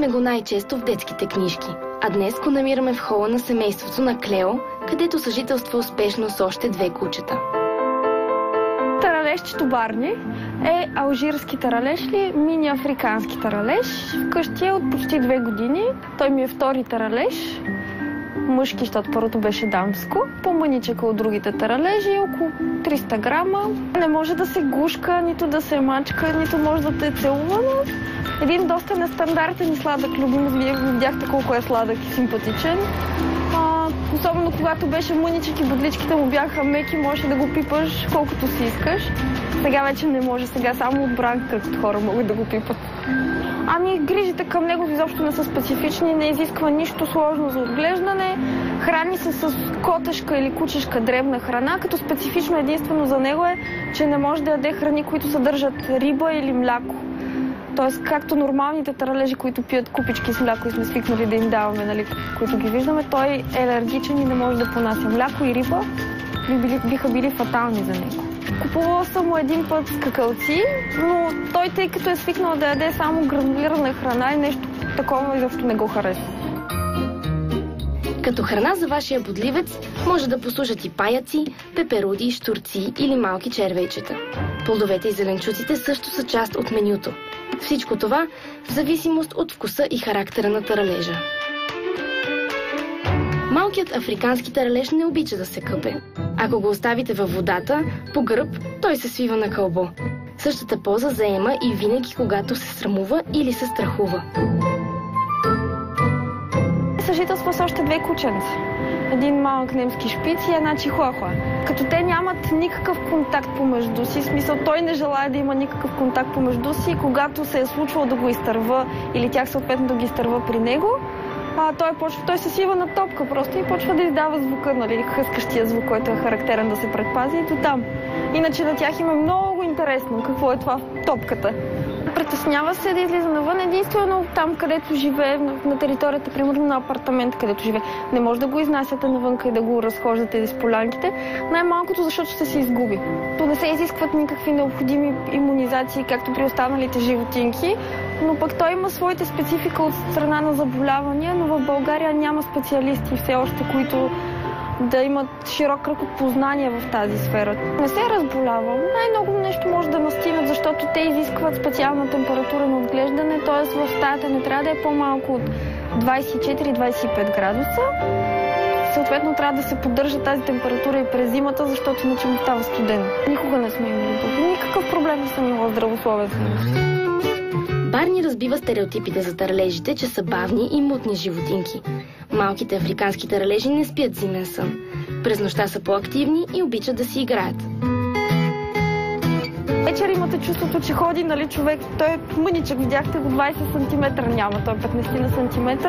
сме го най-често в детските книжки, а днес го намираме в хола на семейството на Клео, където съжителства успешно с още 2 кучета. Таралежчето Барни е алжирски таралеж, мини африкански таралеж. Вкъщи е от почти 2 години. Той ми е втори таралеж. Мъжки, защото първото беше дамско. По-мъничък от другите таралежи, около 300 грама. Не може да се гушка, нито да се мачка, нито може да те целува, но един доста нестандартен и сладък любимец. Вие видяхте колко е сладък и симпатичен. Особено когато беше мъничък и бодличките му бяха меки, можеше да го пипаш колкото си искаш. Сега вече не може, сега само от бранка, като хора могат да го пипат. Ами грижите към него изобщо не са специфични, не изисква нищо сложно за отглеждане. Храни се с котешка или кучешка дребна храна, като специфично единствено за него е, че не може да яде храни, които съдържат риба или мляко. Тоест, както нормалните таралежи, които пият купички с мляко и сме свикнали да им даваме, нали, които ги виждаме, той е алергичен и не може да понася мляко и риба, биха били фатални за него. Купувала съм му един път скакалци, но той, тъй като е свикнал да яде само гранулирана храна и нещо такова, изобщо не го харесва. Като храна за вашия бодливец може да послужат и паяци, пеперуди, щурци или малки червейчета. Плодовете и зеленчуците също са част от менюто. Всичко това в зависимост от вкуса и характера на таралежа. Малкият африкански таралеж не обича да се къпе. Ако го оставите във водата, по гръб, той се свива на кълбо. Същата поза заема и винаги, когато се срамува или се страхува. Съжителства с още 2 кученца. Един малък немски шпиц и една чихуахуа. Като те нямат никакъв контакт помежду си, в смисъл той не желая да има никакъв контакт помежду си, когато се е случвало да го изтърва или тях съответно да ги изтърва при него, той се свива на топка просто и почва да издава звука, нали, хъскащия звук, който е характерен да се предпази и до там. Иначе на тях им е много интересно какво е това в топката. Притеснява се да излиза навън единствено там, където живее, на територията, примерно на апартамент, където живее. Не може да го изнасяте навънка и да го разхождате из полянките, най-малкото защото ще се изгуби. То не се изискват никакви необходими имунизации, както при останалите животинки, но пък той има своите специфика от страна на заболявания, но в България няма специалисти все още, които да имат широк кръг от познания в тази сфера. Не се разболявам. Най-много нещо може да настигнат, защото те изискват специална температура на отглеждане, т.е. в стаята не трябва да е по-малко от 24-25 градуса. Съответно трябва да се поддържа тази температура и през зимата, защото иначе му става студено. Никога не сме имали никакъв проблем, не съм имала здравословен. Барни разбива стереотипите за таралежите, че са бавни и мутни животинки. Малките африкански таралежи не спят зимен сън. През нощта са по-активни и обичат да си играят. Вечер имате чувството, че ходи, нали, човек. Той е мъничък, видяхте го, 20 см няма, той е 15 см,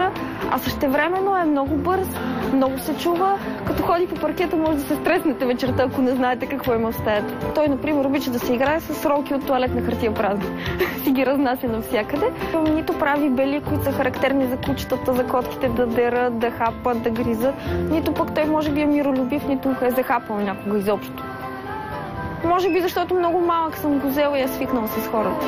а същевременно е много бърз, много се чува. Като ходи по паркета, може да се стреснете вечерта, ако не знаете какво има в стаята. Той, например, обича да се играе с ролки от туалетна хартия празни. Си ги разнася навсякъде. Нито прави бели, които са характерни за кучетата, за котките да дерат, да хапат, да гризат. Нито пък той може би е миролюбив, нито е захапал някога изобщо. Може би защото много малък съм го взела и е свикнал с хората.